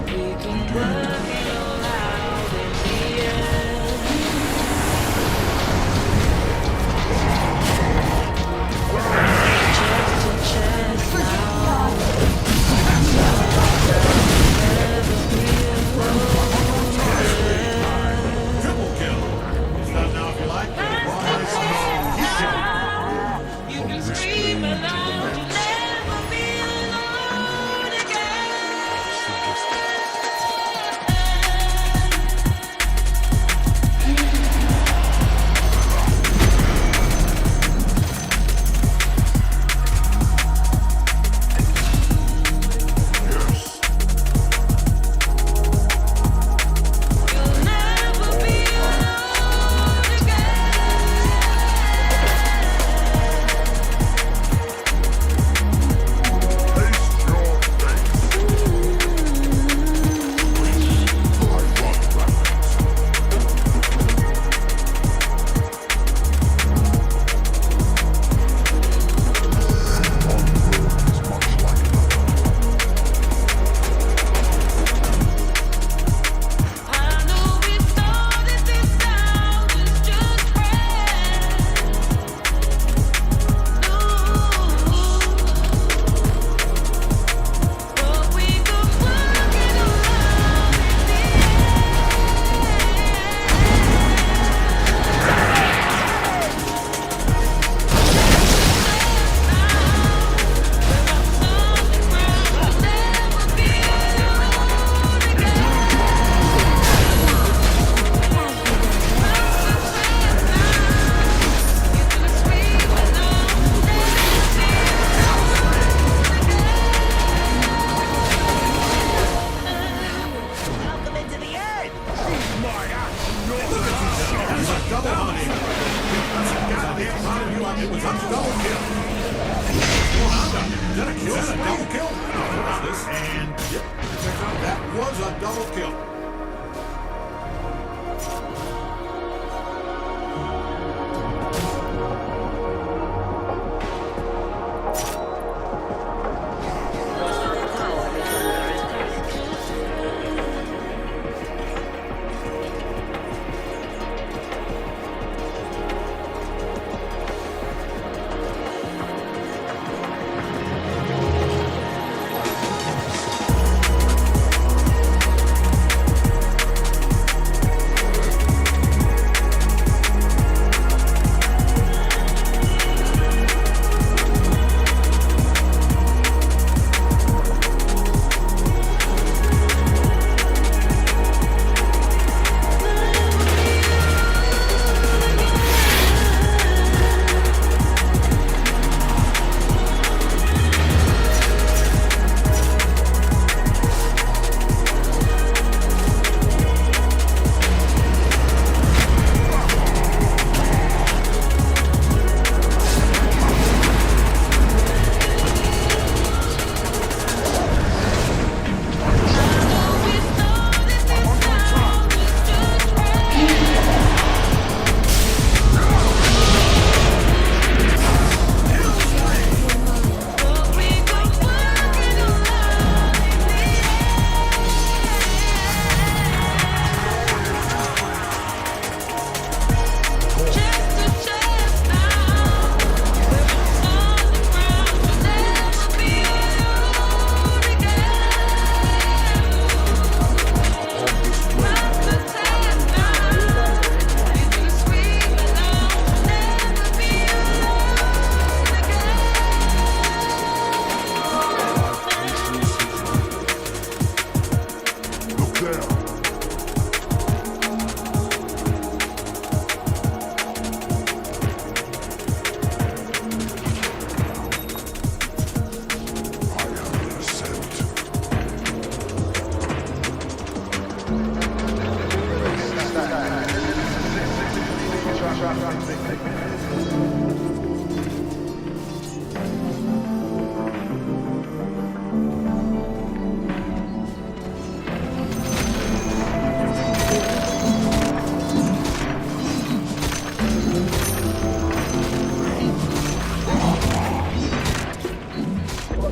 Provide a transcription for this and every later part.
We can work it all out in the end. Chest to chest now. Never be alone again. Triple kill. Stop now if you like. You can scream aloud, you'll never be alone.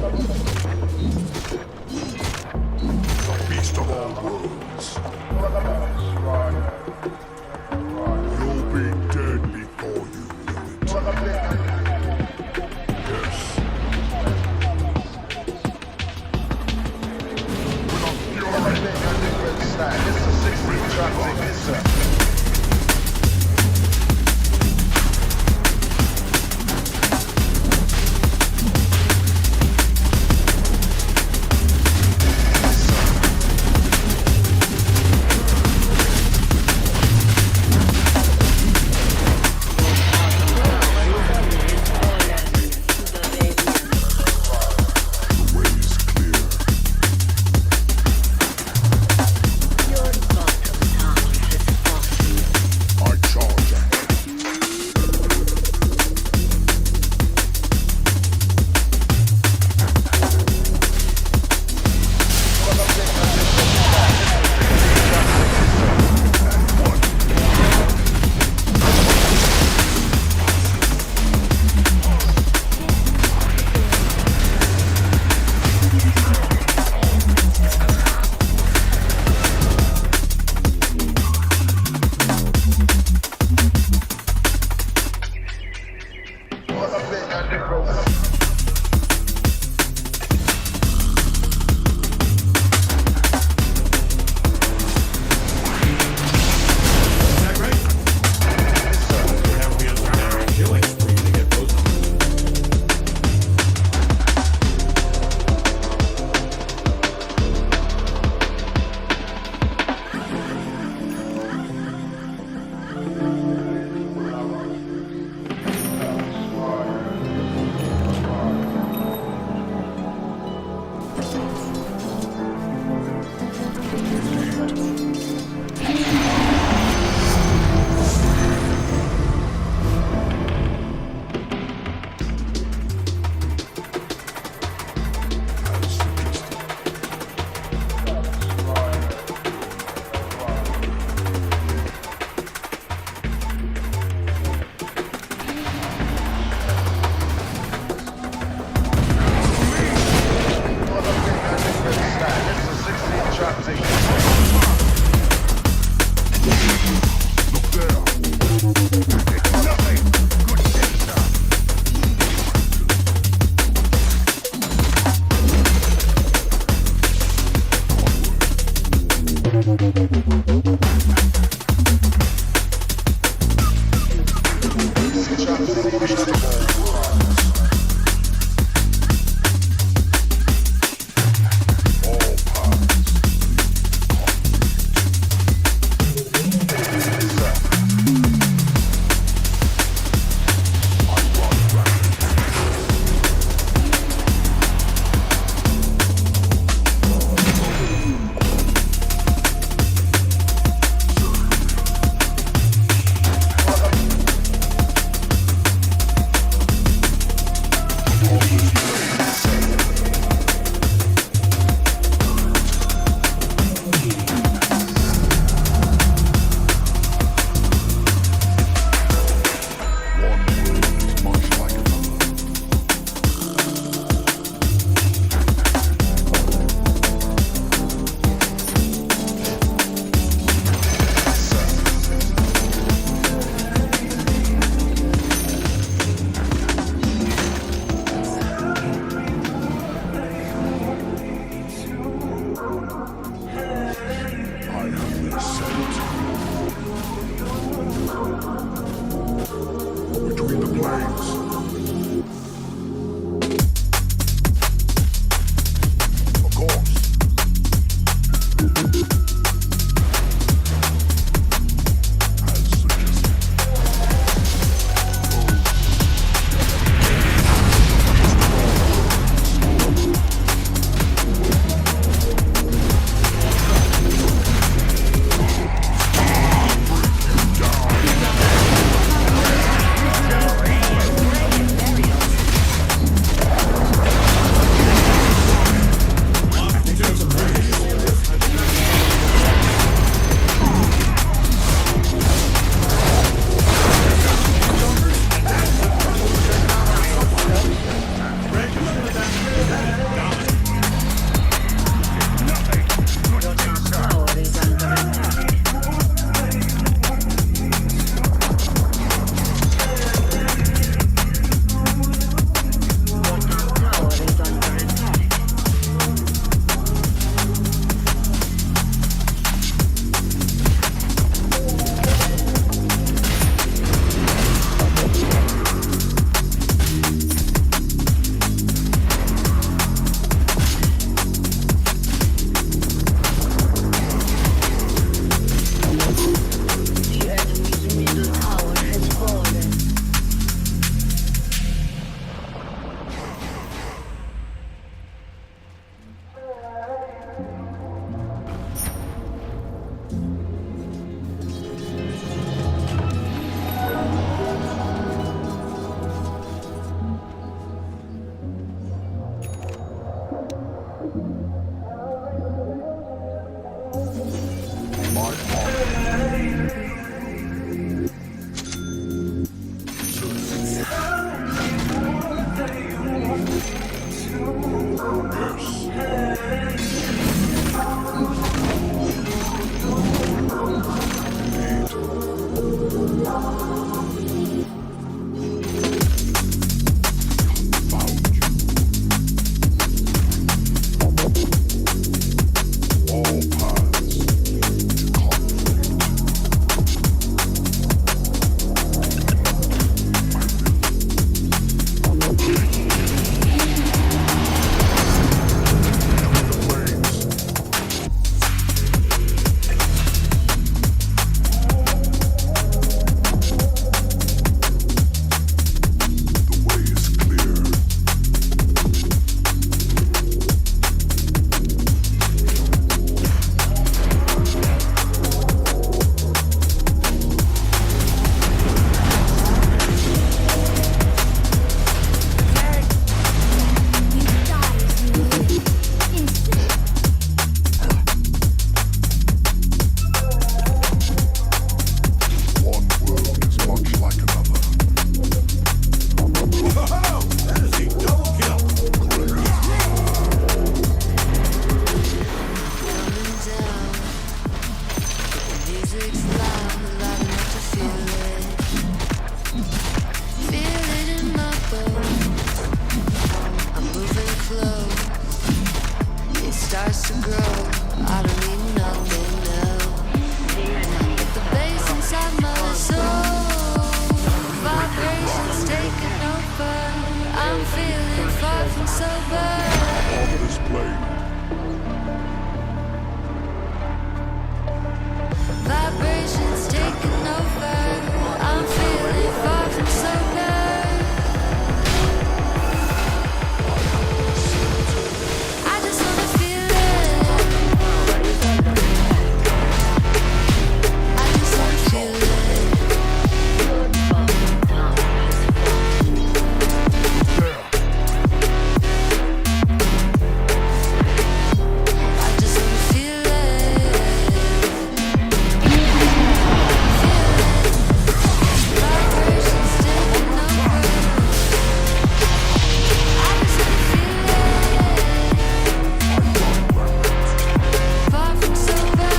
The beast of all worlds. You'll be dead before you know it. Yes. With a fury. This is 6-week traffic. This starts to grow. I don't need nothing new. The bass inside my soul, vibrations taking over. I'm feeling far from sober. On this plane. Vibrations taking over. I'm feeling far from sober. I just wanna feel it. I just wanna feel it. I just wanna feel it. Vibrations taking over. I just wanna feel it. Far from sober.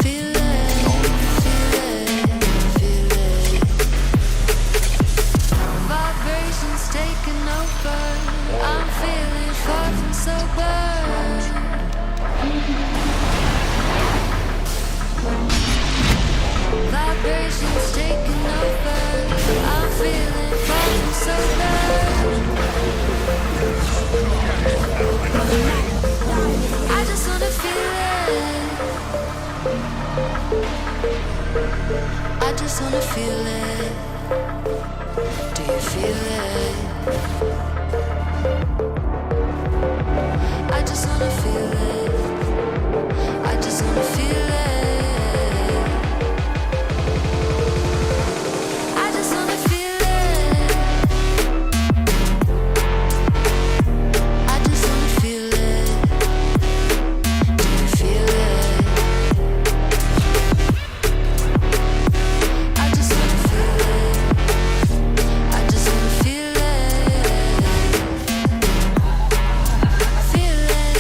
Feel it, feel it. Vibrations taking over. I'm feeling far from sober. Vibrations taking over. I'm feeling far from sober. I just wanna feel it. I just wanna feel it. Do you feel it? I just wanna feel it. I just wanna feel it. I just wanna feel it. I just wanna feel it. Do you feel it? I just wanna feel it. I just wanna feel it. Feel it.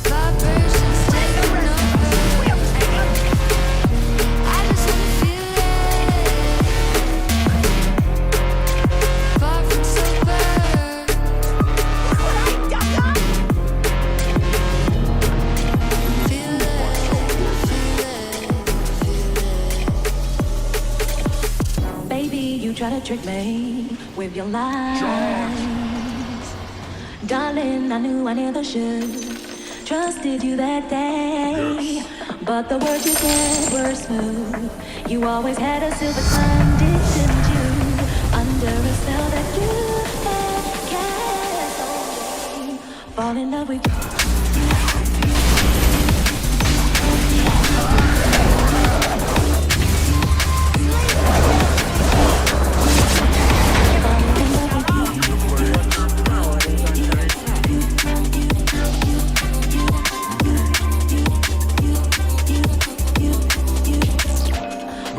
Vibrations taking over. I just wanna feel it. Far from sober. Feel it, Baby, you try to trick me with your lies. Darling, I knew I never should. Trusted you that day. But the words you said were smooth. You always had a silver tongue, didn't you? Under a spell that you had cast on me. Fall in love with you.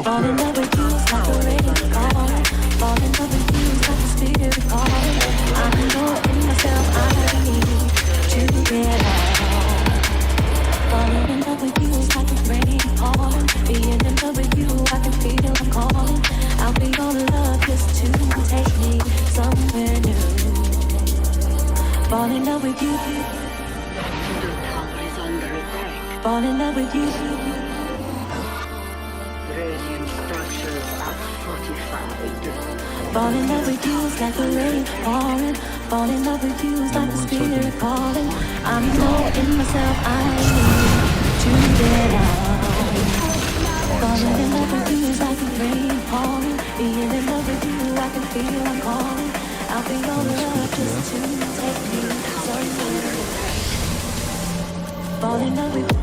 Fall in love with you is like a radio calling. Fall in love with you is like a spirit calling. I know in myself I need to get out. Falling in love with you is like a radio calling. Being in love with you, I can feel I'm calling. I'll be your love just to take me somewhere new. Fall in love with you. The tower is under attack. Fall in love with you. Radiant structures are fortified. Fall in love with you is like a rain falling. Fall in love with you is like a spirit calling. I know in myself I need to get out. Falling in love with you is like a rain falling. Being in love with you, I can feel I'm calling. I'll be your love just to take me somewhere. Fall in love with you.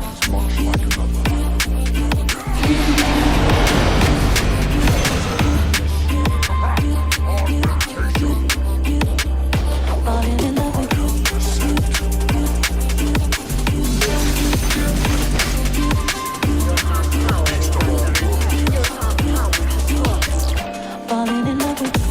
Falling in love with you. Falling in love with you.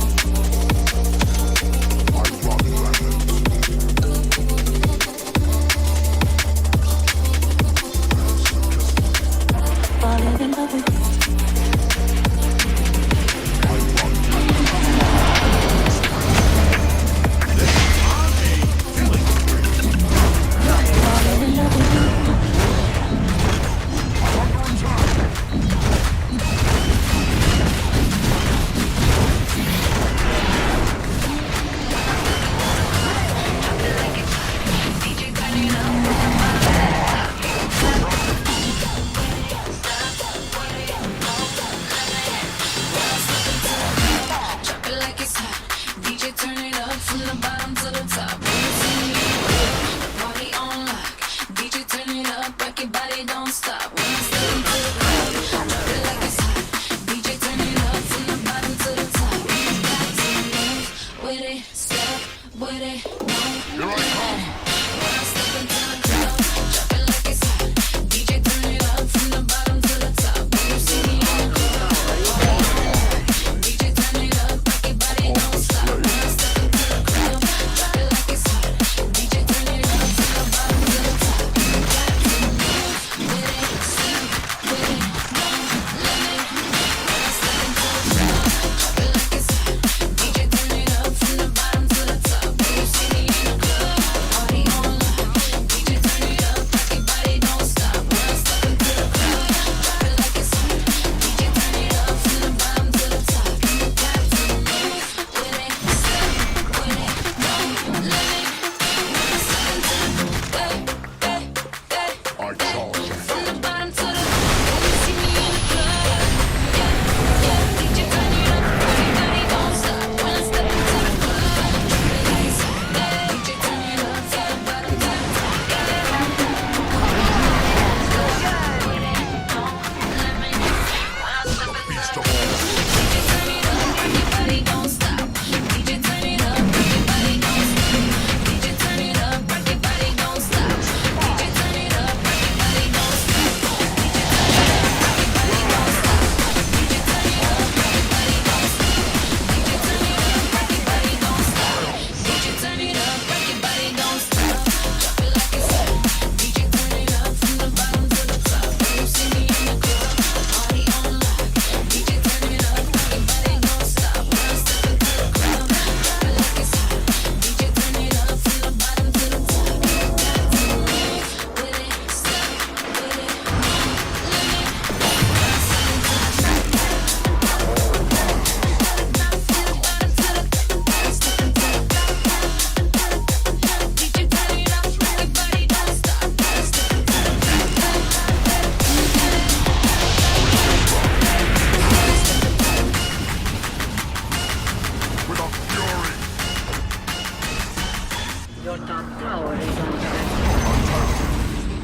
Your top tower is under attack.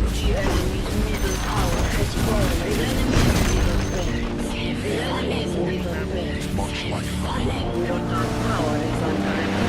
The enemy's middle tower has fallen. The enemy's middle barracks. The enemy's middle barracks. Much like Your top tower is under attack. Tower is under attack.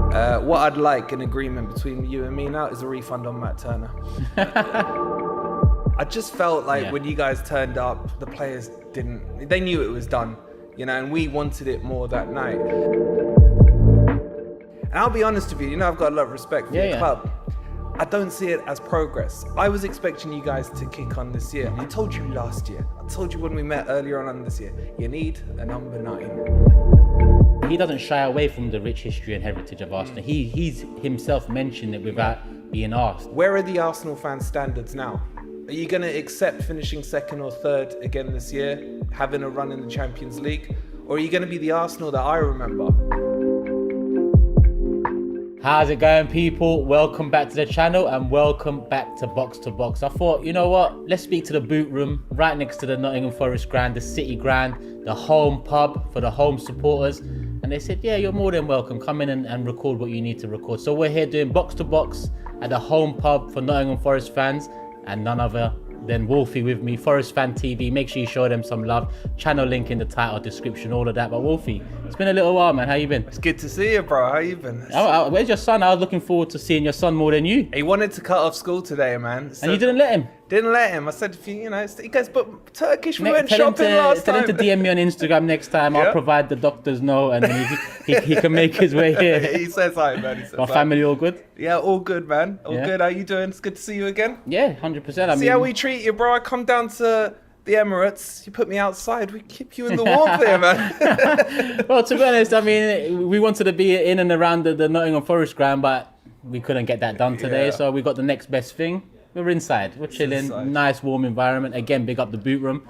What I'd like an agreement between you and me now is a refund on Matt Turner. I just felt like when you guys turned up, the players they knew it was done, and we wanted it more that night. And I'll be honest with you, I've got a lot of respect for your club. I don't see it as progress. I was expecting you guys to kick on this year. I told you last year. I told you when we met earlier on this year, you need a number 9. He doesn't shy away from the rich history and heritage of Arsenal. He's himself mentioned it without being asked. Where are the Arsenal fan standards now? Are you going to accept finishing second or third again this year, having a run in the Champions League? Or are you going to be the Arsenal that I remember? How's it going, people? Welcome back to the channel and welcome back to Box to Box. I thought, you know what? Let's speak to the boot room right next to the Nottingham Forest ground, the City ground, the home pub for the home supporters. And they said, yeah, you're more than welcome. Come in and record what you need to record. So we're here doing Box to Box at the home pub for Nottingham Forest fans, and none other than Wolfie with me, Forest Fan TV. Make sure you show them some love. Channel link in the title, description, all of that. But Wolfie, it's been a little while, man. How you been? It's good to see you, bro. How you been? Where's your son? I was looking forward to seeing your son more than you. He wanted to cut off school today, man. So and you didn't let him? Didn't let him. I said, he goes, but Turkish, we went shopping last time. Tell him to DM me on Instagram next time. I'll provide the doctor's note and then he can make his way here. He says hi, man. My family all good? Yeah, all good, man. All good. How you doing? It's good to see you again. Yeah, 100%. See how we treat you, bro. I come down to the Emirates. You put me outside. We keep you in the warmth here, man. Well, to be honest, I mean, we wanted to be in and around the Nottingham Forest ground, but we couldn't get that done today. So we got the next best thing. We're inside. We're chilling. Nice, warm environment. Again, big up the boot room.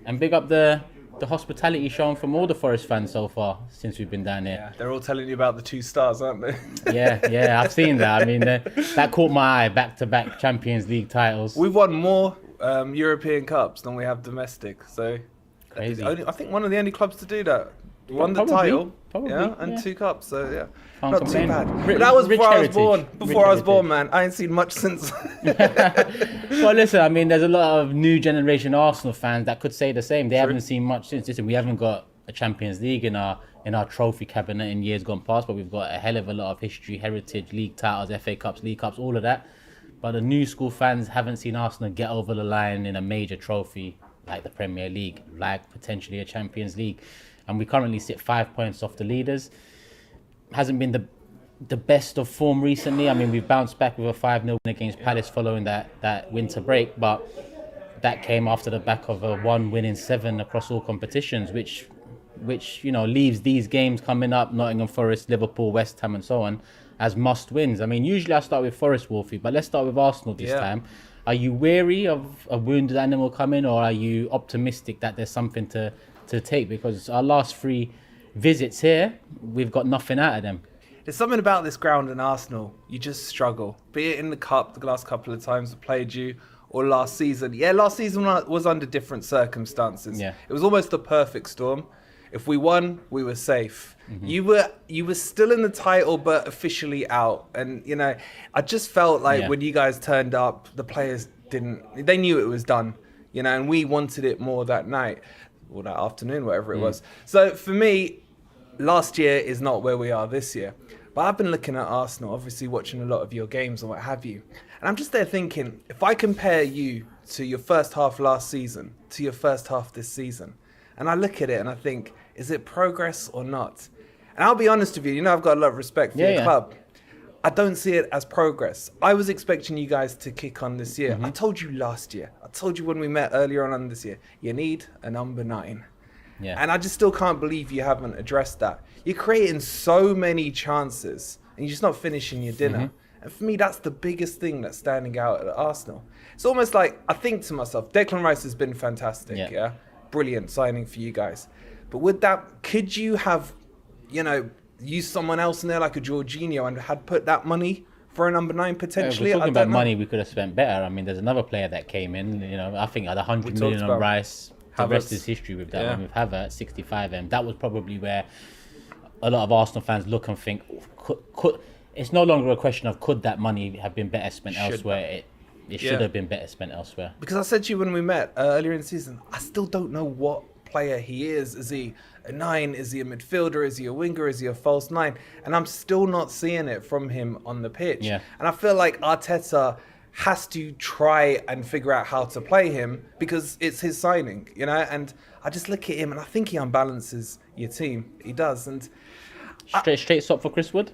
And big up the hospitality shown from all the Forest fans so far since we've been down here. Yeah, they're all telling you about the 2 stars, aren't they? yeah, I've seen that. I mean, that caught my eye, back-to-back Champions League titles. We've won more European Cups than we have domestic. So crazy. I think one of the only clubs to do that. Won the title, and 2 cups, so yeah, Can't not complain. too bad. But that was before I was born. Before I was born, man, I ain't seen much since. Well, listen, I mean, there's a lot of new generation Arsenal fans that could say the same. They haven't seen much since. Listen, we haven't got a Champions League in our trophy cabinet in years gone past, but we've got a hell of a lot of history, heritage, league titles, FA Cups, League Cups, all of that. But the new school fans haven't seen Arsenal get over the line in a major trophy like the Premier League, like potentially a Champions League. And we currently sit 5 points off the leaders. Hasn't been the best of form recently. I mean, we've bounced back with a 5-0 win against Palace following that winter break, but that came after the back of a 1 win in 7 across all competitions, which leaves these games coming up, Nottingham Forest, Liverpool, West Ham, and so on, as must wins. I mean, usually I start with Forest, Wolfie, but let's start with Arsenal this time. Are you wary of a wounded animal coming, or are you optimistic that there's something to take? Because our last 3 visits here, we've got nothing out of them. There's something about this ground in Arsenal, you just struggle. Be it in the cup, the last couple of times we played you, or last season. Yeah, last season was under different circumstances. Yeah. It was almost the perfect storm. If we won, we were safe. Mm-hmm. You were still in the title, but officially out. And, I just felt like when you guys turned up, the players they knew it was done, and we wanted it more that night. Or that afternoon, whatever it was. So for me, last year is not where we are this year. But I've been looking at Arsenal, obviously watching a lot of your games and what have you. And I'm just there thinking, if I compare you to your first half last season, to your first half this season, and I look at it and I think, is it progress or not? And I'll be honest with you, I've got a lot of respect for your club. I don't see it as progress. I was expecting you guys to kick on this year. I told you last year. I told you when we met earlier on this year, you need a number 9. Yeah. And I just still can't believe you haven't addressed that. You're creating so many chances and you're just not finishing your dinner. And for me, that's the biggest thing that's standing out at Arsenal. It's almost like, I think to myself, Declan Rice has been fantastic, yeah? Brilliant signing for you guys. But with that, could you have, use someone else in there like a Jorginho and had put that money for a number 9 potentially? We're talking about money we could have spent better. I mean, there's another player that came in, I think at 100 million on Rice. The rest is history with that one. With Havertz, 65M. That was probably where a lot of Arsenal fans look and think, could it's no longer a question of could that money have been better spent elsewhere. It should have been better spent elsewhere. Because I said to you when we met earlier in the season, I still don't know what player he is. Is he a 9? Is he a midfielder? Is he a winger? Is he a false 9? And I'm still not seeing it from him on the pitch. Yeah. And I feel like Arteta has to try and figure out how to play him because it's his signing, you know? And I just look at him and I think he unbalances your team. He does. And Straight stop for Chris Wood.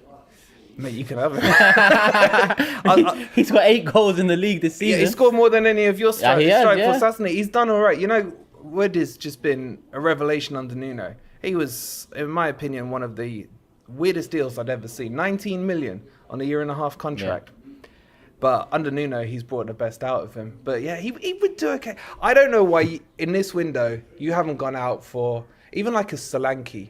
mate, you can have it. He's got 8 goals in the league this season. Yeah, he scored more than any of your Yeah, he has, strikers, yeah. hasn't he? He's done all right. You know, Wood has just been a revelation under Nuno. He was, in my opinion, one of the weirdest deals I'd ever seen. 19 million on a 1.5-year contract. Yeah. But under Nuno, he's brought the best out of him. But yeah, he would do okay. I don't know why in this window you haven't gone out for even like a Solanke.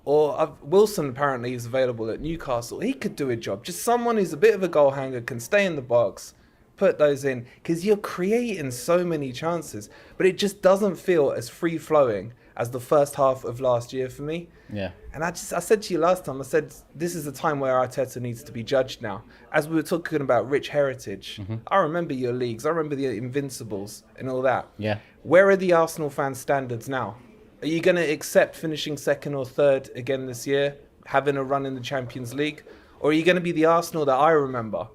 Or Wilson apparently is available at Newcastle. He could do a job. Just someone who's a bit of a goal hanger, can stay in the box, put those in. Because you're creating so many chances. But it just doesn't feel as free-flowing as the first half of last year for me. Yeah. And I said to you last time, I said, this is a time where Arteta needs to be judged now. As we were talking about rich heritage, I remember your leagues. I remember the Invincibles and all that. Yeah. Where are the Arsenal fans' standards now? Are you going to accept finishing 2nd or 3rd again this year, having a run in the Champions League? Or are you going to be the Arsenal that I remember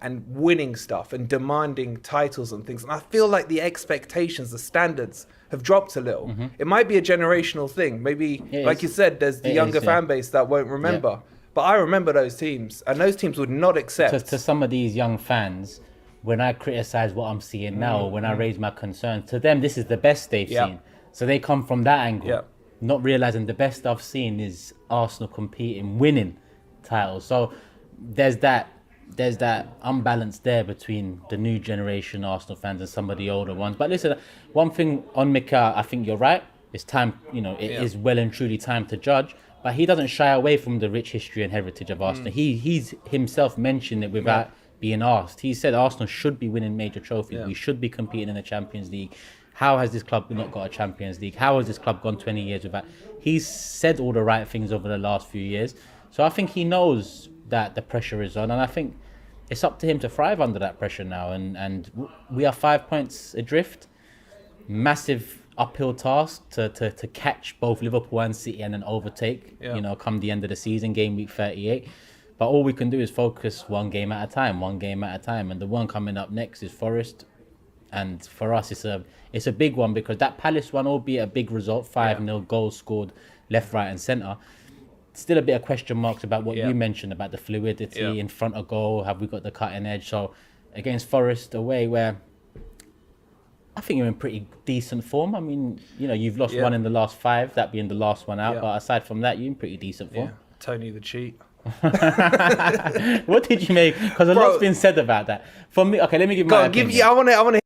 and winning stuff and demanding titles and things? And I feel like the expectations, the standards have dropped a little. It might be a generational thing. Maybe, like you said, there's the younger fan base that won't remember. Yeah. But I remember those teams, and those teams would not accept. To some of these young fans, when I criticize what I'm seeing now, or when I raise my concerns, to them, this is the best they've seen. So they come from that angle, not realizing the best I've seen is Arsenal competing, winning titles. So there's that unbalance there between the new generation Arsenal fans and some of the older ones. But listen, one thing on Mikel, I think you're right. It's time, it is well and truly time to judge. But he doesn't shy away from the rich history and heritage of Arsenal. He's himself mentioned it without being asked. He said Arsenal should be winning major trophies. We should be competing in the Champions League. How has this club not got a Champions League? How has this club gone 20 years without? He's said all the right things over the last few years. So I think he knows that the pressure is on. And I think it's up to him to thrive under that pressure now. And we are 5 points adrift. Massive uphill task to catch both Liverpool and City and then overtake, come the end of the season, game week 38. But all we can do is focus one game at a time. And the one coming up next is Forest. And for us, it's a big one because that Palace one, albeit a big result, 5-0 goals scored left, right and centre. Still a bit of question marks about what you mentioned about the fluidity in front of goal. Have we got the cutting edge? So against Forest away, where I think you're in pretty decent form. I mean, you've lost one in the last 5, that being the last one out. But aside from that, you're in pretty decent form. Tony the cheat. What did you make? Because a lot's been said about that. For me, okay, let me give my opinion. I want to.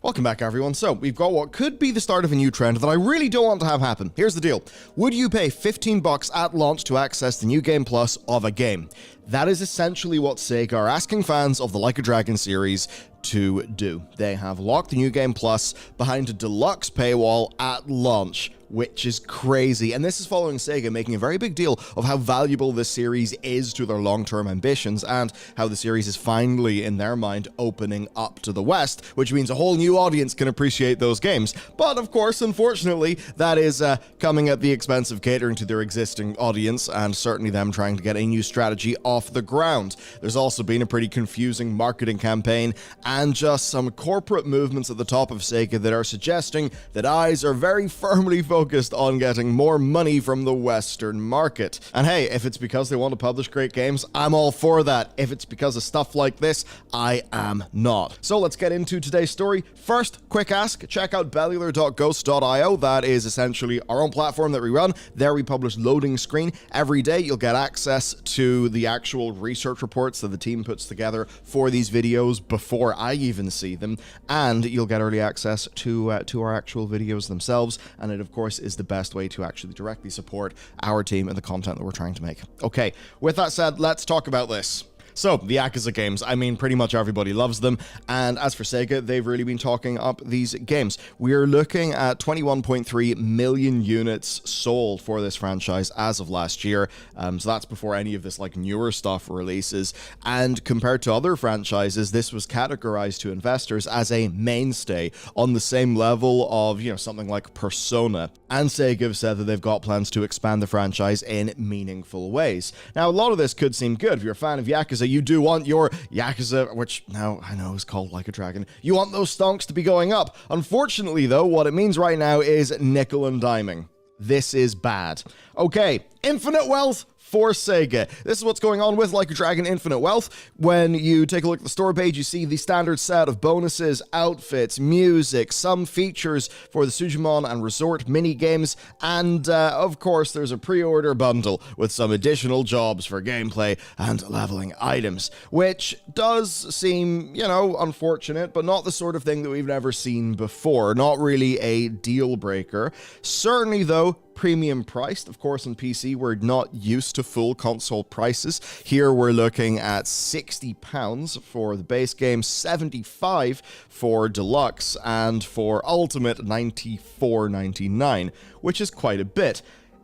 Welcome back, everyone. So, we've got what could be the start of a new trend that I really don't want to have happen. Here's the deal. Would you pay $15 at launch to access the new Game Plus of a game? That is essentially what Sega are asking fans of the Like a Dragon series to do. They have locked the new Game Plus behind a deluxe paywall at launch, which is crazy. And this is following Sega making a very big deal of how valuable this series is to their long-term ambitions and how the series is finally, in their mind, opening up to the West, which means a whole new audience can appreciate those games. But of course, unfortunately, that is coming at the expense of catering to their existing audience and certainly them trying to get a new strategy off the ground. There's also been a pretty confusing marketing campaign and just some corporate movements at the top of Sega that are suggesting that eyes are very firmly focused on getting more money from the Western market. And hey, if it's because they want to publish great games, I'm all for that. If it's because of stuff like this, I am not. So let's get into today's story. First, quick ask, check out bellular.ghost.io. That is essentially our own platform that we run. There we publish loading screen. Every day you'll get access to the actual research reports that the team puts together for these videos before I even see them. And you'll get early access to our actual videos themselves. And it, of course, is the best way to actually directly support our team and the content that we're trying to make. Okay, with that said, let's talk about this. So, the Yakuza games, I mean, pretty much everybody loves them, and as for Sega, they've really been talking up these games. We're looking at 21.3 million units sold for this franchise as of last year, so that's before any of this, like, newer stuff releases, and compared to other franchises, this was categorized to investors as a mainstay on the same level of, you know, something like Persona, and Sega have said that they've got plans to expand the franchise in meaningful ways. Now, a lot of this could seem good. If you're a fan of Yakuza, you do want your Yakuza, which now I know is called Like a Dragon, you want those stonks to be going up. Unfortunately, though, what it means right now is nickel and diming. This is bad. Okay, infinite wealth for Sega. This is what's going on with Like a Dragon Infinite Wealth. When you take a look at the store page, you see the standard set of bonuses, outfits, music, some features for the Sujimon and Resort mini-games, and of course there's a pre-order bundle with some additional jobs for gameplay and leveling items, which does seem, you know, unfortunate, but not the sort of thing that we've never seen before. Not really a deal breaker. Certainly, though, premium priced. Of course, on PC, we're not used to full console prices. Here, we're looking at £60 for the base game, $75 for deluxe, and for ultimate, $94.99, which is quite a bit.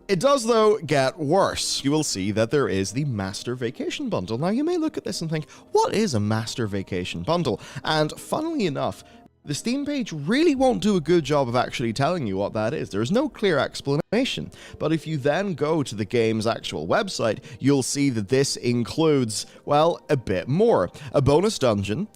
It does, though, get worse. You will see that there is the Master Vacation Bundle. Now, you may look at this and think, what is a Master Vacation Bundle? And funnily enough, the Steam page really won't do a good job of actually telling you what that is. There's no clear explanation. But if you then go to the game's actual website, you'll see that this includes, well, a bit more. A bonus dungeon,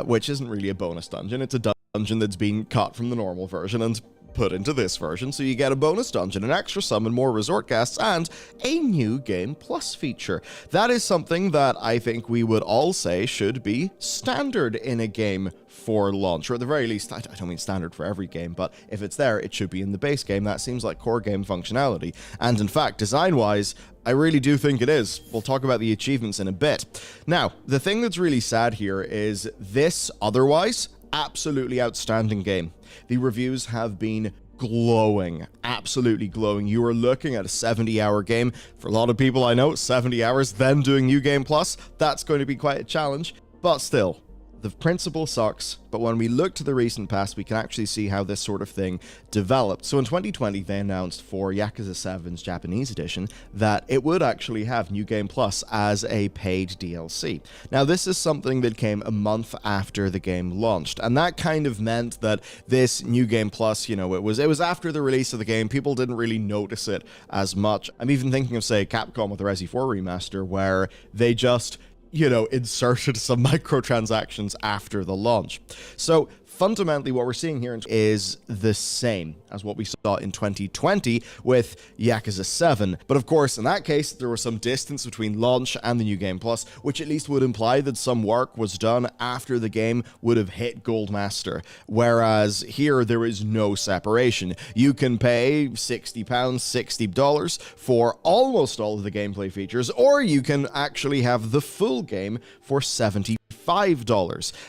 which isn't really a bonus dungeon. It's a dungeon that's been cut from the normal version and put into this version, so you get a bonus dungeon, an extra summon, more resort guests, and a new Game Plus feature. That is something that I think we would all say should be standard in a game for launch, or at the very least, I don't mean standard for every game, but if it's there, it should be in the base game. That seems like core game functionality, and in fact, design-wise, I really do think it is. We'll talk about the achievements in a bit. Now, the thing that's really sad here is this otherwise absolutely outstanding game. The reviews have been glowing, absolutely glowing. You are looking at a 70-hour game. For a lot of people I know, 70 hours, then doing New Game Plus, that's going to be quite a challenge, but still. The principle sucks, but when we look to the recent past, we can actually see how this sort of thing developed. So in 2020, they announced for Yakuza 7's Japanese edition that it would actually have New Game Plus as a paid DLC. Now, this is something that came a month after the game launched, and that kind of meant that this New Game Plus, you know, it was after the release of the game. People didn't really notice it as much. I'm even thinking of, say, Capcom with the Resi 4 remaster, where they just, you know, inserted some microtransactions after the launch. So fundamentally, what we're seeing here is the same as what we saw in 2020 with Yakuza 7. But of course, in that case, there was some distance between launch and the New Game Plus, which at least would imply that some work was done after the game would have hit Gold Master. Whereas here, there is no separation. You can pay £60, $60 for almost all of the gameplay features, or you can actually have the full game for $75.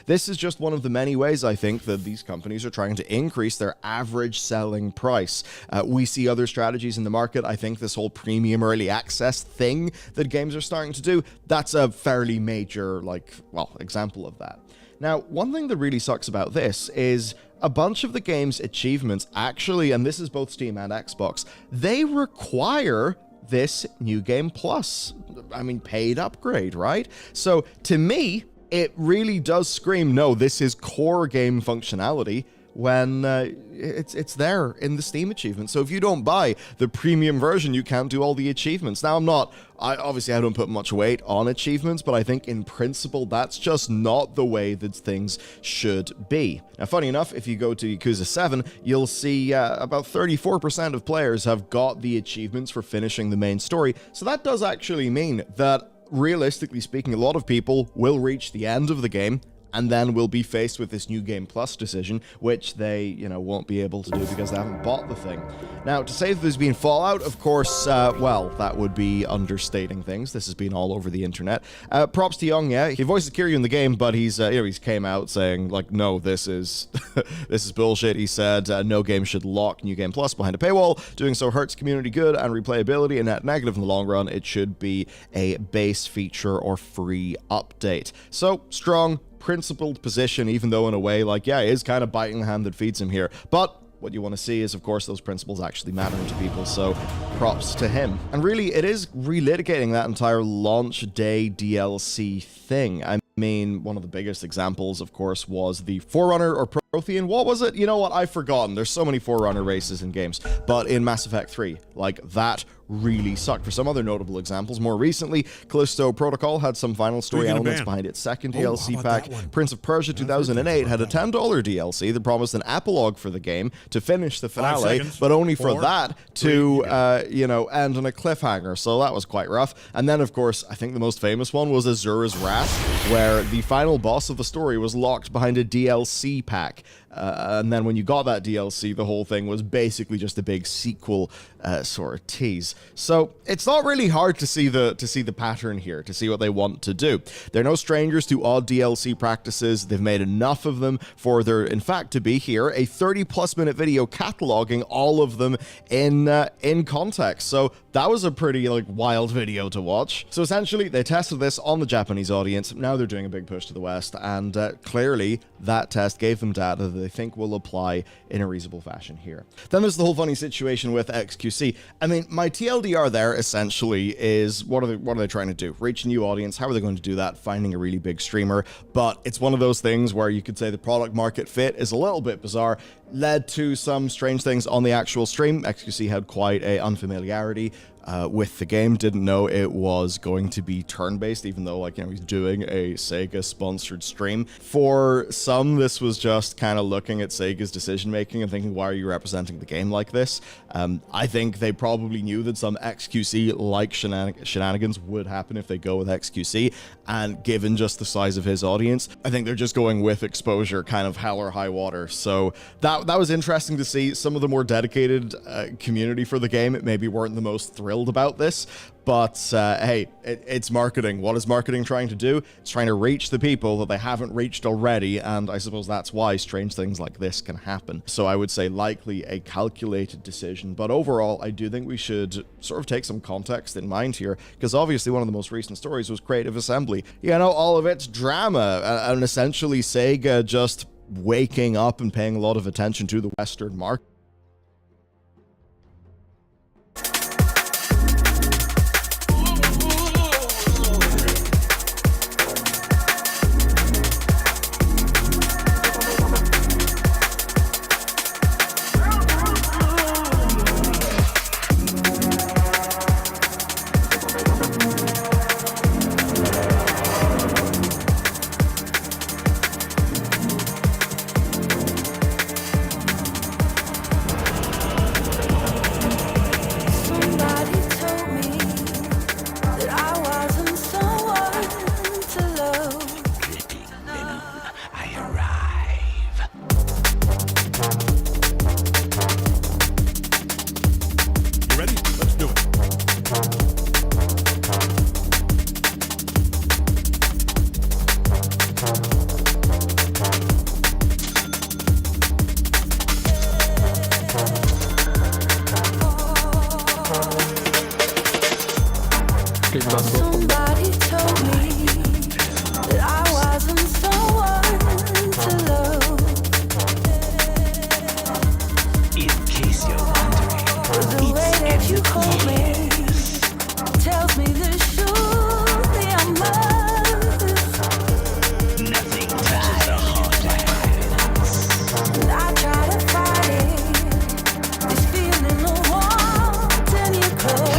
This is just one of the many ways I think that these companies are trying to increase their average selling price. We see other strategies in the market. I think this whole premium early access thing that games are starting to do, that's a fairly major, example of that. Now, one thing that really sucks about this is a bunch of the game's achievements actually, and this is both Steam and Xbox, they require this New Game Plus, paid upgrade, right? So to me, it really does scream, no, this is core game functionality when it's there in the Steam achievement. So if you don't buy the premium version, you can't do all the achievements. Now, I don't put much weight on achievements, but I think in principle, that's just not the way that things should be. Now, funny enough, if you go to Yakuza 7, you'll see about 34% of players have got the achievements for finishing the main story. So that does actually mean that, realistically speaking, a lot of people will reach the end of the game and then will be faced with this New Game Plus decision, which they, won't be able to do because they haven't bought the thing. Now, to say that there's been fallout, of course, well, that would be understating things. This has been all over the internet. Props to Young, yeah. He voices Kiryu in the game, but he's came out saying, like, no, this is this is bullshit. He said no game should lock New Game Plus behind a paywall. Doing so hurts community good and replayability, and net negative in the long run. It should be a base feature or free update. So, strong, principled position, even though in a way, like, yeah, he is kind of biting the hand that feeds him here. But what you want to see is, of course, those principles actually mattering to people, so props to him. And really, it is relitigating that entire launch day DLC thing. I mean, one of the biggest examples, of course, was the Forerunner or Prothean. What was it? You know what? I've forgotten. There's so many Forerunner races in games. But in Mass Effect 3, like, that really sucked. For some other notable examples, more recently, Callisto Protocol had some final story elements behind its second DLC pack. Prince of Persia 2008 had a $10 DLC that promised an epilogue for the game to finish the finale, but only for that to, end on a cliffhanger. So that was quite rough. And then, of course, I think the most famous one was Azura's Wrath, where the final boss of the story was locked behind a DLC pack. And then when you got that DLC, the whole thing was basically just a big sequel sort of tease. So it's not really hard to see the pattern here, to see what they want to do. They're no strangers to odd DLC practices. They've made enough of them for there, in fact, to be here a 30+ minute video cataloging all of them in context. So that was a pretty wild video to watch. So essentially, they tested this on the Japanese audience. Now they're doing a big push to the West, and clearly that test gave them data that they think will apply in a reasonable fashion here. Then there's the whole funny situation with XQC. I mean, my TLDR there essentially is what are they trying to do? Reach a new audience. How are they going to do that? Finding a really big streamer. But it's one of those things where you could say the product market fit is a little bit bizarre, led to some strange things on the actual stream. XQC had quite a unfamiliarity with the game, didn't know it was going to be turn-based, even though he's doing a Sega sponsored stream. For some, this was just kind of looking at Sega's decision making and thinking, why are you representing the game like this? I think they probably knew that some XQC like shenanigans would happen if they go with XQC, and given just the size of his audience, I think they're just going with exposure, kind of hell or high water. So that was interesting to see. Some of the more dedicated community for the game maybe weren't the most thrilled about this, but hey, it's marketing. What is marketing trying to do? It's trying to reach the people that they haven't reached already, and I suppose that's why strange things like this can happen. So I would say likely a calculated decision, but overall I do think we should sort of take some context in mind here, because obviously one of the most recent stories was Creative Assembly. All of it's drama, and essentially Sega just waking up and paying a lot of attention to the Western market. Somebody told me that I wasn't someone to love. In case you're wondering, The way that you hold me tells me that surely I'm loved. nothing touches the heart like violence. And I try to fight it, this feeling of wanting you close.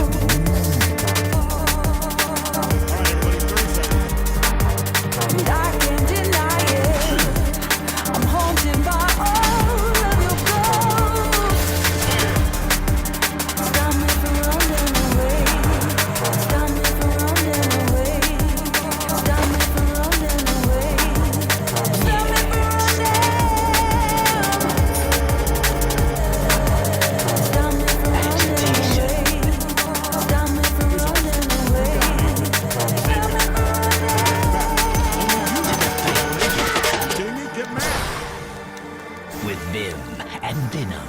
and venom.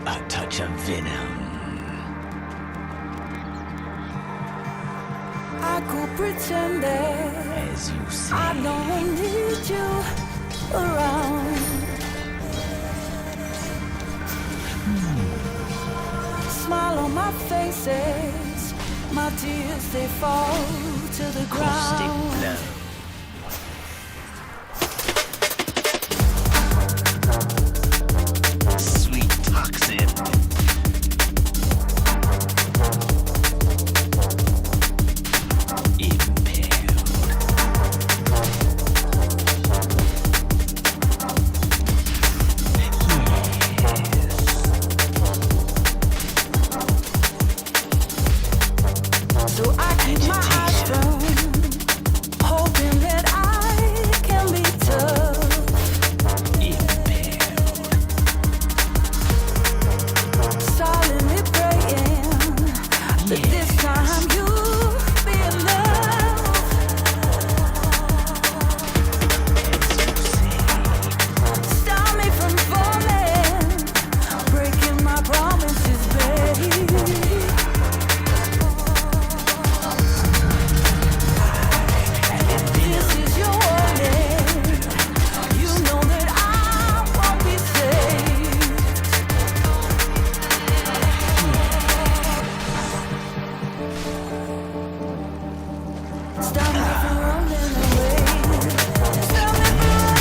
A touch of venom. I could pretend that As you say. I don't need you around. Smile on my faces, my tears they fall to the Caustic ground. blow. Sweet toxin. So I keep my eyes from hoping that I can be tough. Silently praying that this time you'll be enough. Stop me from falling, breaking my promises, babe. This is your warning. You know that I won't be saved. Stop me from running away. Stop me from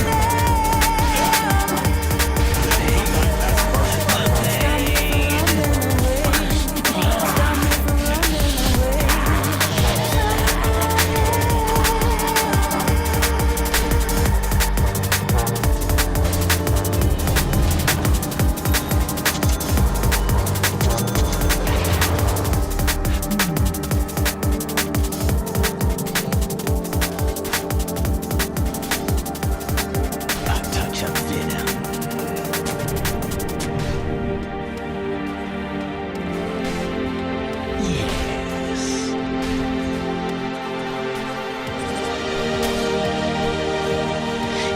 A touch of venom. Yes.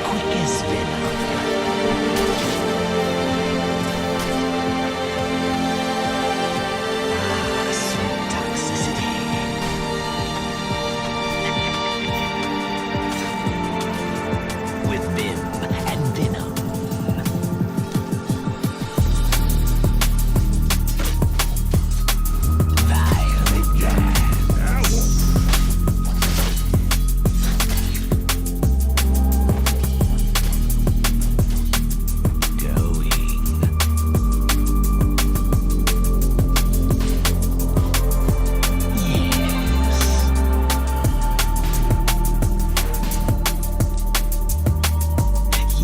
Quick as venom. Ah, sweet toxicity. With vim and venom. Violet dance.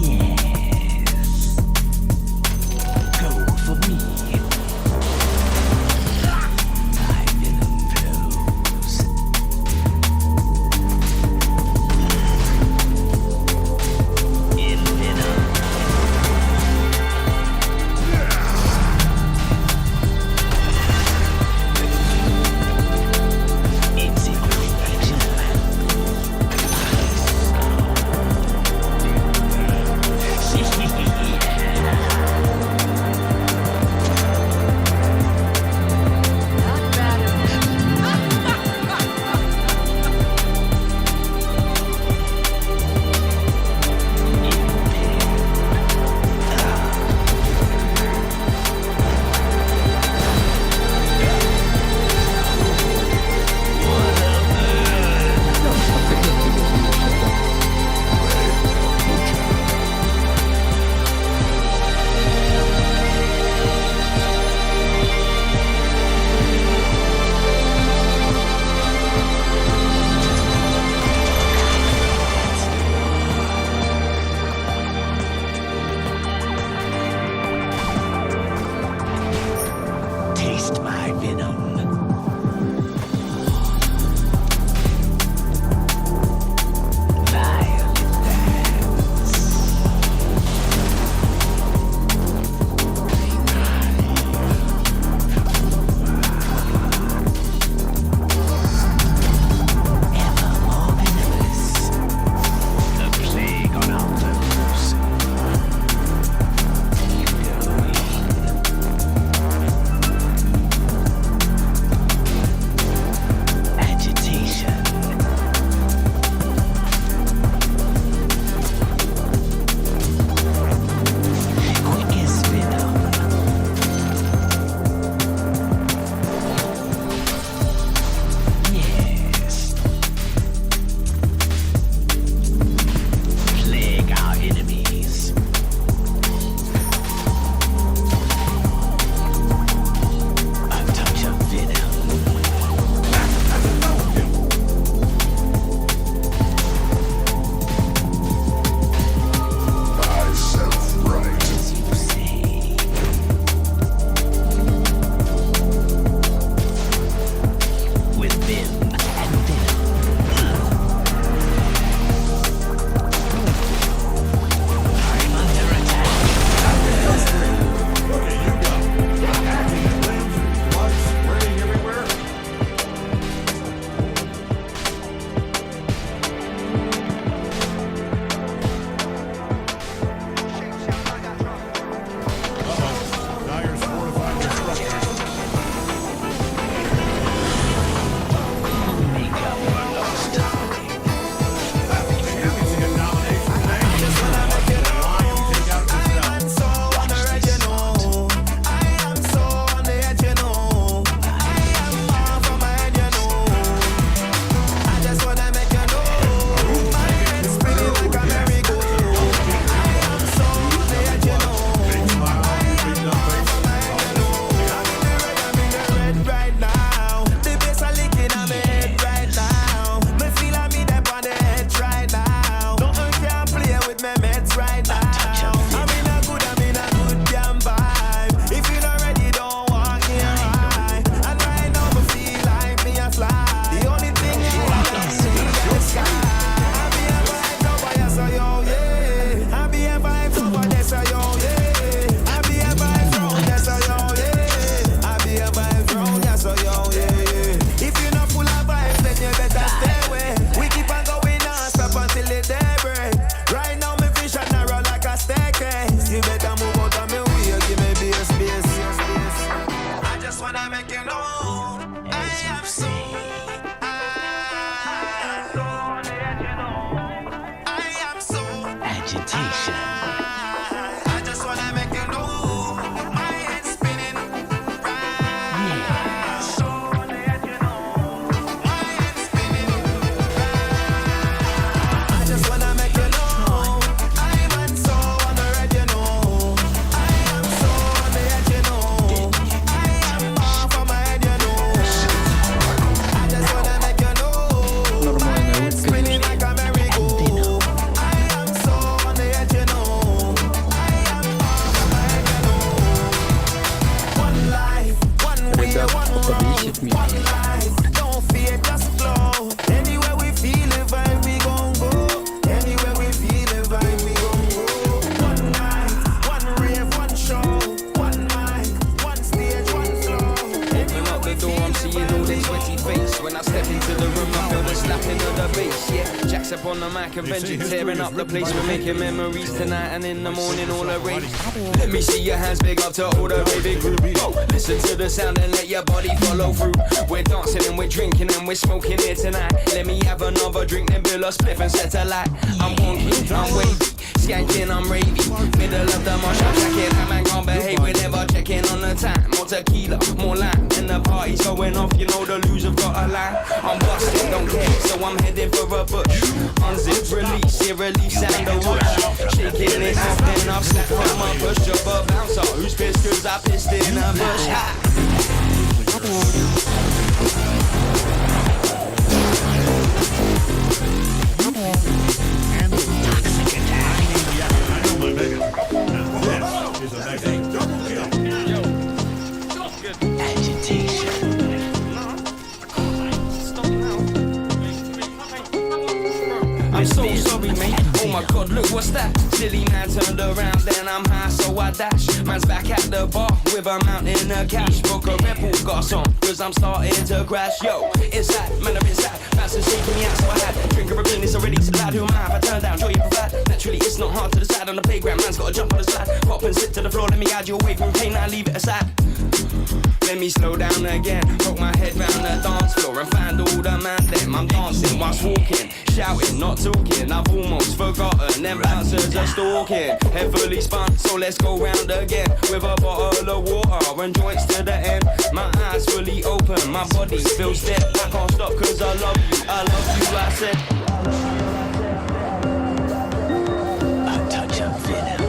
Yes. Go for me. My venom flows. In venom. It's infection. Taste my venom. Violet dance. When I step into the room, I feel the slapping of the bass, yeah. Jack's up on the mic and vengeance, tearing up the place. We're making memories tonight and in the morning all the rage. Let me see your hands big up to all the baby group. Oh, listen to the sound and let your body follow through. We're dancing and we're drinking and we're smoking here tonight. Let me have another drink, then bill a spliff and set a light. I'm wonky, I'm wavy, skanking, I'm ravey. Middle of the marsh, I'm checking. That man can't behave, we're never checking on the time. More tequila, more lime, and the party's going off. You know the loser got a line. I'm busting, don't care, so I'm heading for a bush. Unzip, release, yeah, release, sound the whoosh. Shaking it off, then I've slapped on my push up a bouncer. Who's pissed cause I pissed in a bush? Ha! I'm so sorry, mate. Oh my god, look, what's that? Silly man turned around, then I'm high, so I dash. Man's back at the bar with a mountain of cash. Book a Red Bull gas on, cause I'm starting to crash. Yo, it's that, man, I'm inside. Fans are seeking me out, so I had drink a ravine, it's already so loud. Who am I? If I turn down, joy you provide. Naturally, it's not hard to decide on the playground. Man's gotta jump on the slide. Pop and sit to the floor, let me guide you away from pain, now leave it aside. Let me slow down again, poke my head round the dance floor and find all the man them. I'm dancing whilst walking, shouting, not talking. I've almost forgotten, them bouncers are stalking. Heavily spun, so let's go round again with a bottle of water and joints to the end. My eyes fully open, my body feels dead. I can't stop cause I love you, I said. A touch of venom.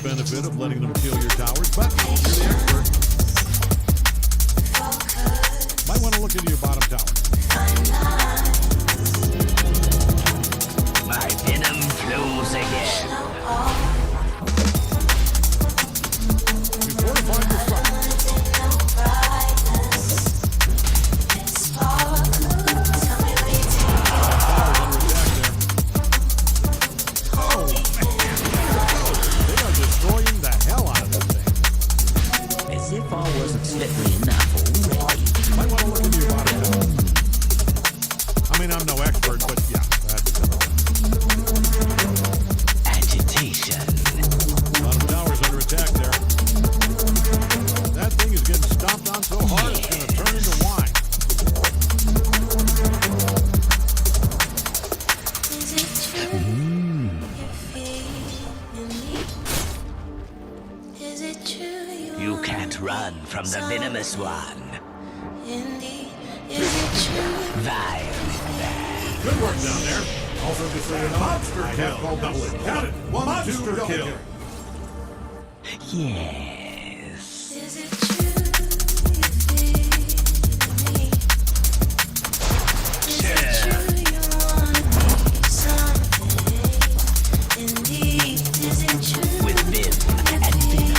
benefit of letting them kill your towers, but you're the expert. Might want to look into your bottom tower. My venom flows again. You fortified your structure. If I wasn't slippery enough already. Might want to look into your bottom tower. I mean, I'm no expert, but yeah, that's agitation. Bottom tower's under attack there. That thing is getting stomped on so hard it's going to turn into wine. You can't run from the venomous one. Violent man. Good work down there. Also considered a monster kill. Count it. Monster kill. Yes. With Vim and Venom.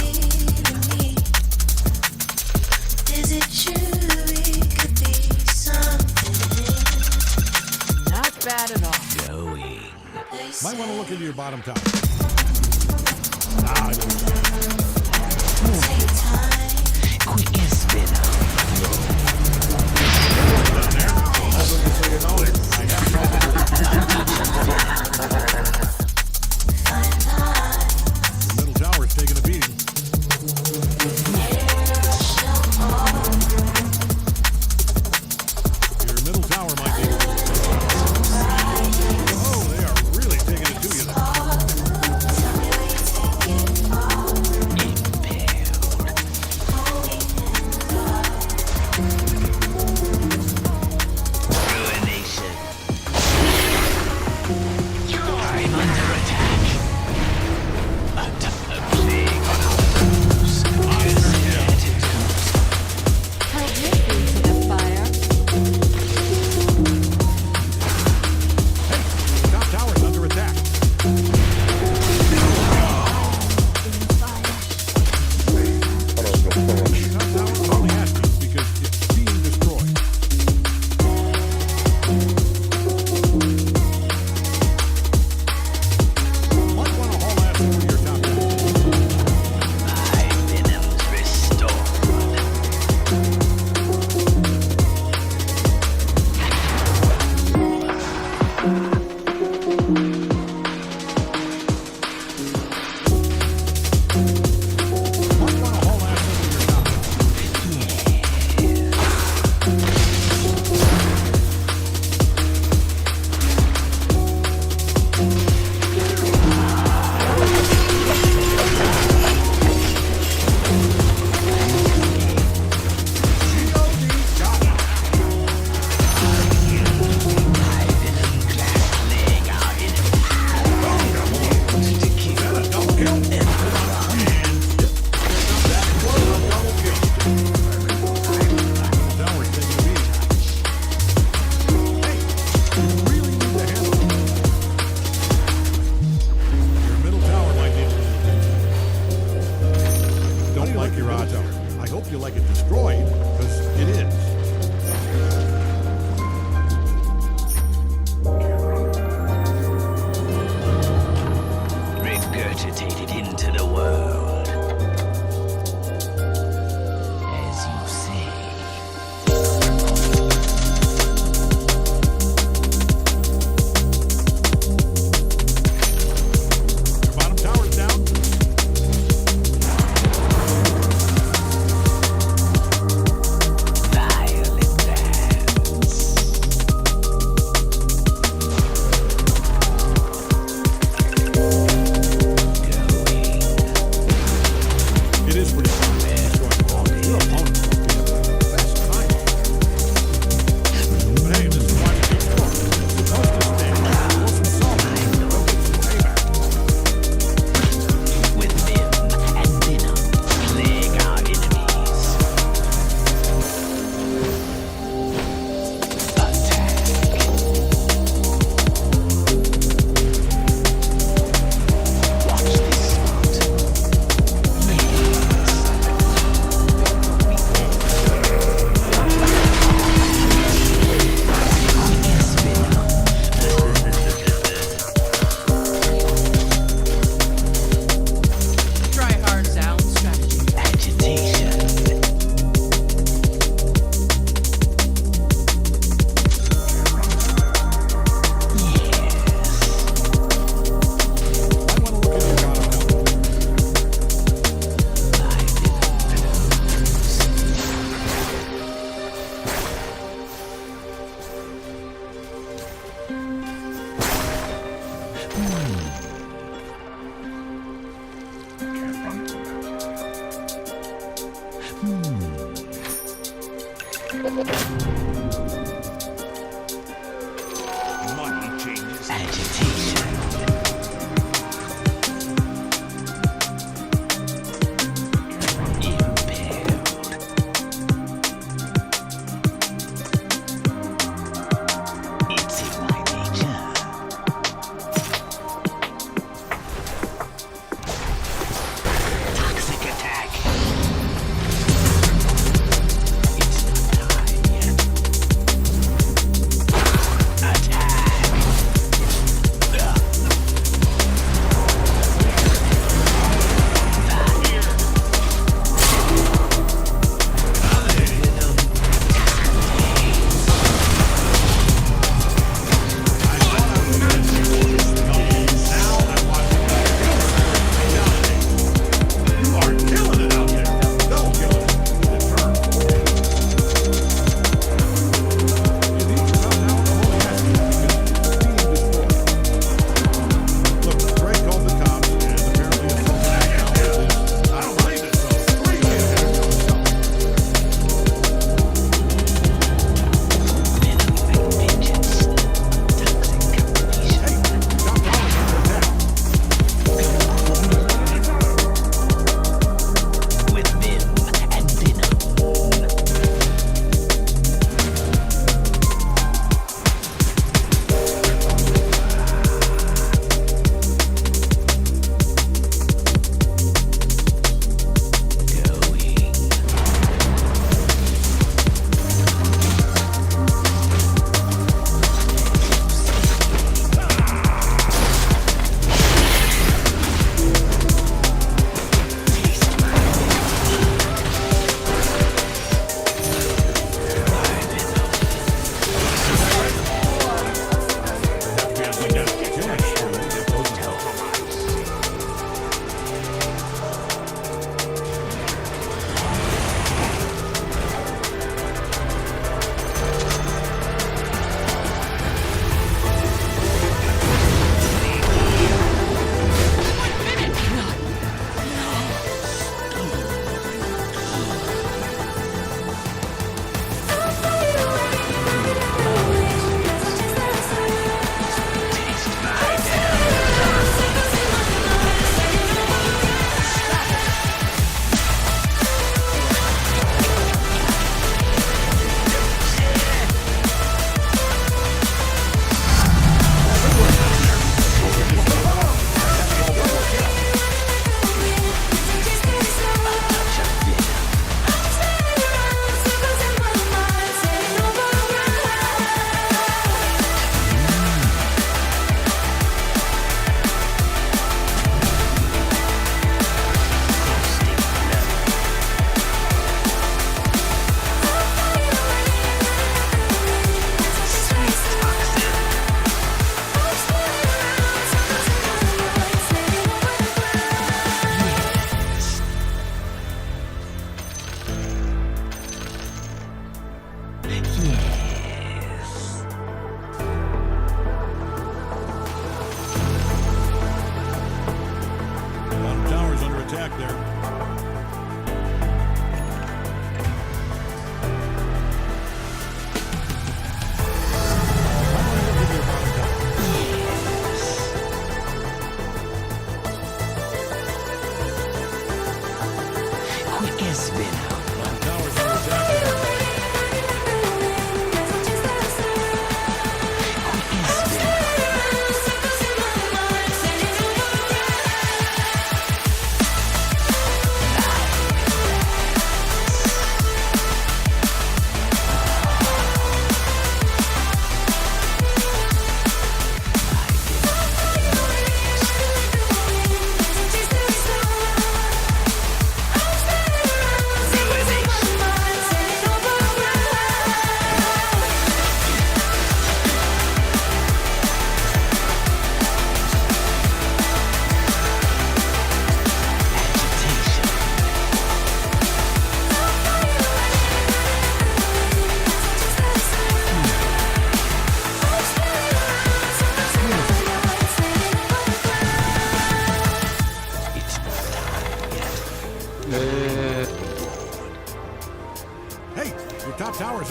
Bad at all. Going. Might want to look into your bottom tower. Quick as Venom. Down there. Also considered knowledge.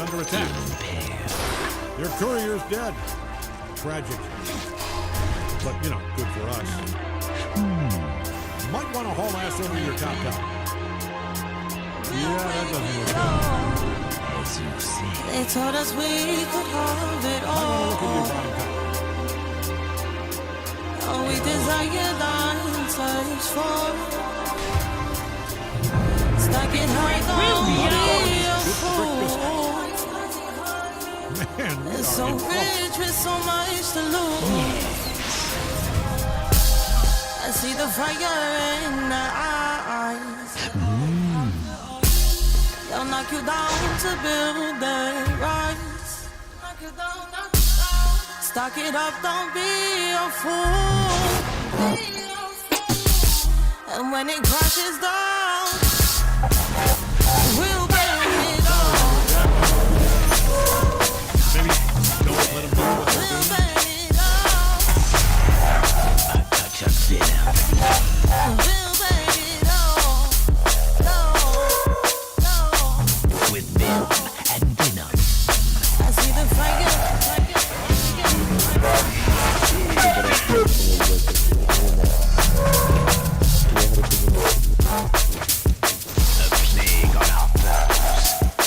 under attack. Their courier's dead. Tragic. But, you know, good for us. Might want to haul ass over your top tower. Yeah, that doesn't look good. They told us we could have it Might want to look at your all. bottom tower. All we desire, and search for. Stuck in high, don't be a fool. Man, we It's are so in trouble. rich with so much to lose. I see the fire in the eyes. They'll knock you down to build their rise. Stock it up, don't be a fool. And when it crashes down, we'll burn it all. Maybe don't let them do what they're We'll doing. burn it all. We'll burn it all. No. With Vim and Venom. I see the fire. A plague on our foes.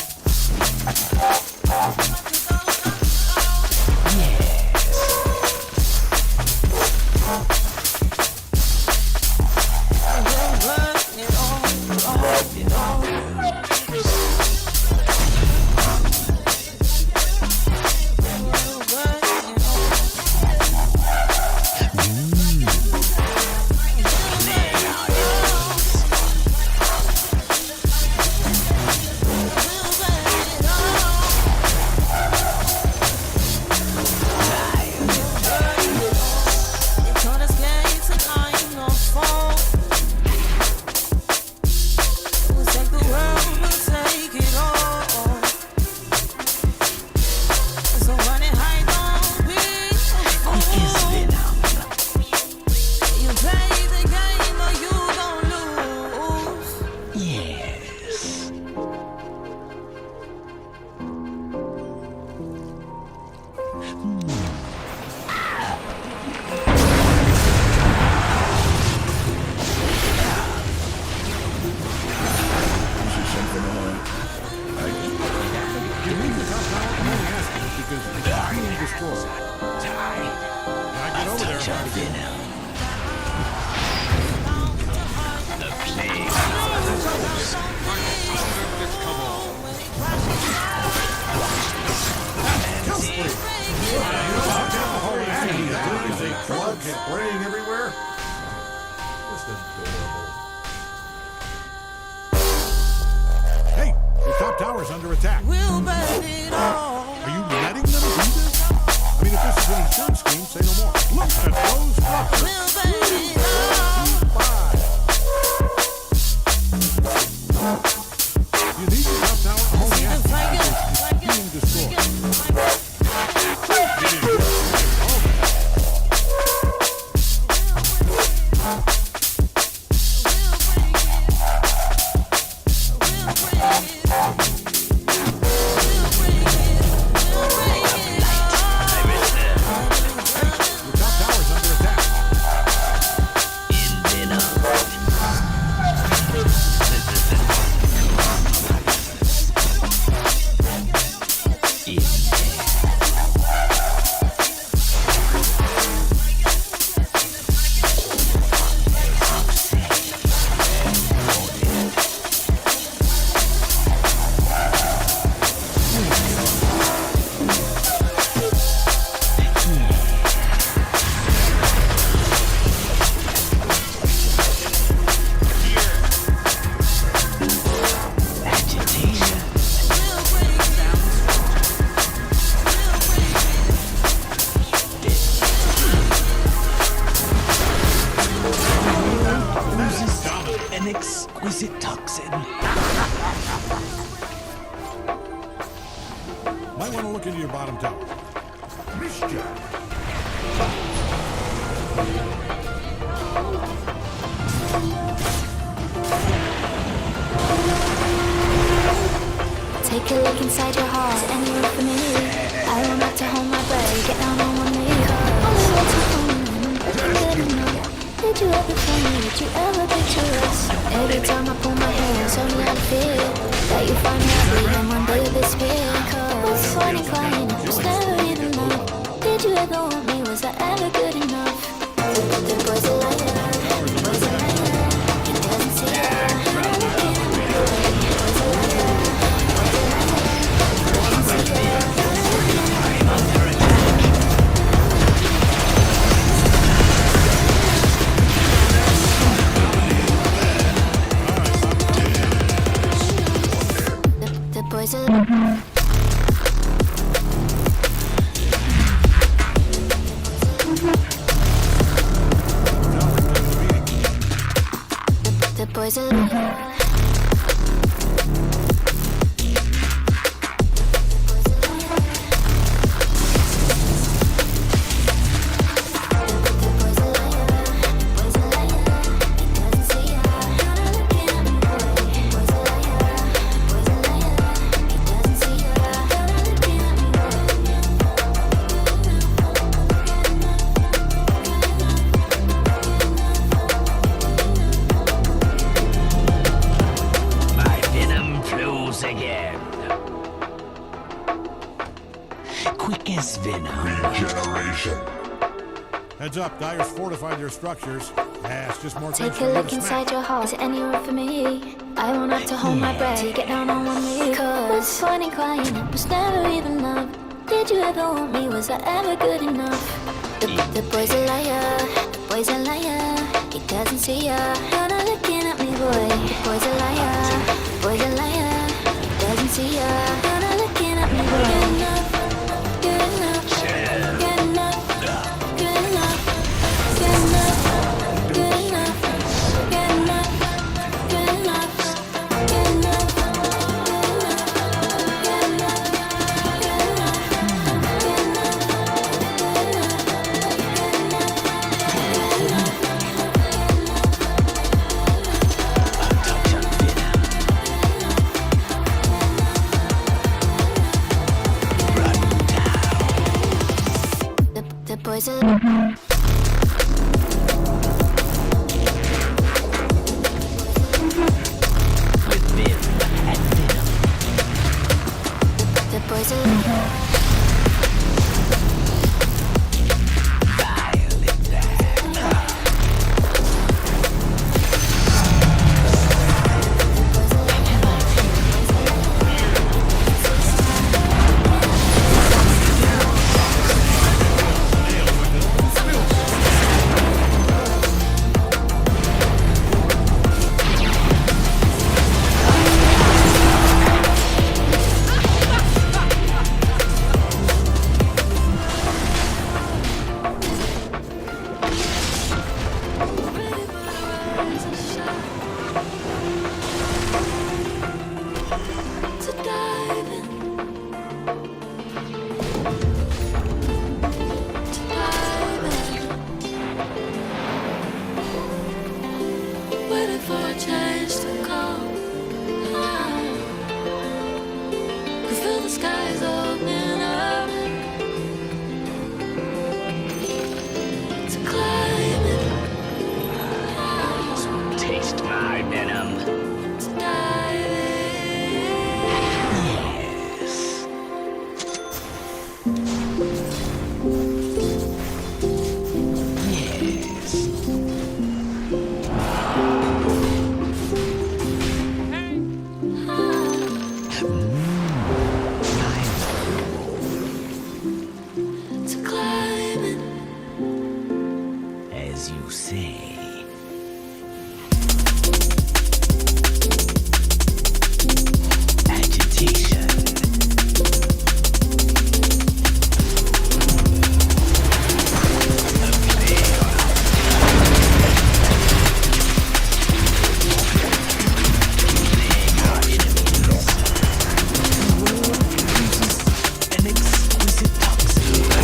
Spraying everywhere. Just adorable. Hey, the top tower's under attack. We'll burn it all. Are you letting them do this? I mean, if this is an insurance scheme, say no more. Look at those structures. We'll burn it all. You need your top tower at home. See the fire. It's being destroyed. The top tower's under attack. An exquisite toxin. Might want to look into your bottom tower. Mischief. Take a look inside your heart Did you ever picture us? Every time I pull my hair, it's only out of fear that you find me ugly and one day you'll disappear. What's funny crying? It was never even love. Did you ever want me? Was I ever good enough? The boy's a liar. The boy's a liar. He doesn't see her. The boy's a liar. The boy's a liar. My venom flows again. Quick as venom. Regeneration. Heads up, Dyer's fortified their structures. Yeah, it's just more things Take for a you look to inside smack. your heart. Is there any room for me? I won't have to hold my breath to get down on one knee. Cause fun and crying, it was never even love. Did you ever want me? Was I ever good enough? The boy's a liar. The boy's a liar. He doesn't see ya. You're not looking at me, boy. The boy's a liar. The boy's a liar. He doesn't see ya. You're not looking at me, boy. Good enough. Good enough. Good enough. Good enough. Good enough. Good enough. Good enough. Good enough. Good enough. Good The boys are With vim and venom. the boys are to dive in. To dive in. Waiting for a change to come. We feel the skies opening up. To climb it. Taste my venom. To dive in. Yes. Yes. To climb it. As you say. Agitation. An exquisite toxin.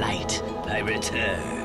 light, I return.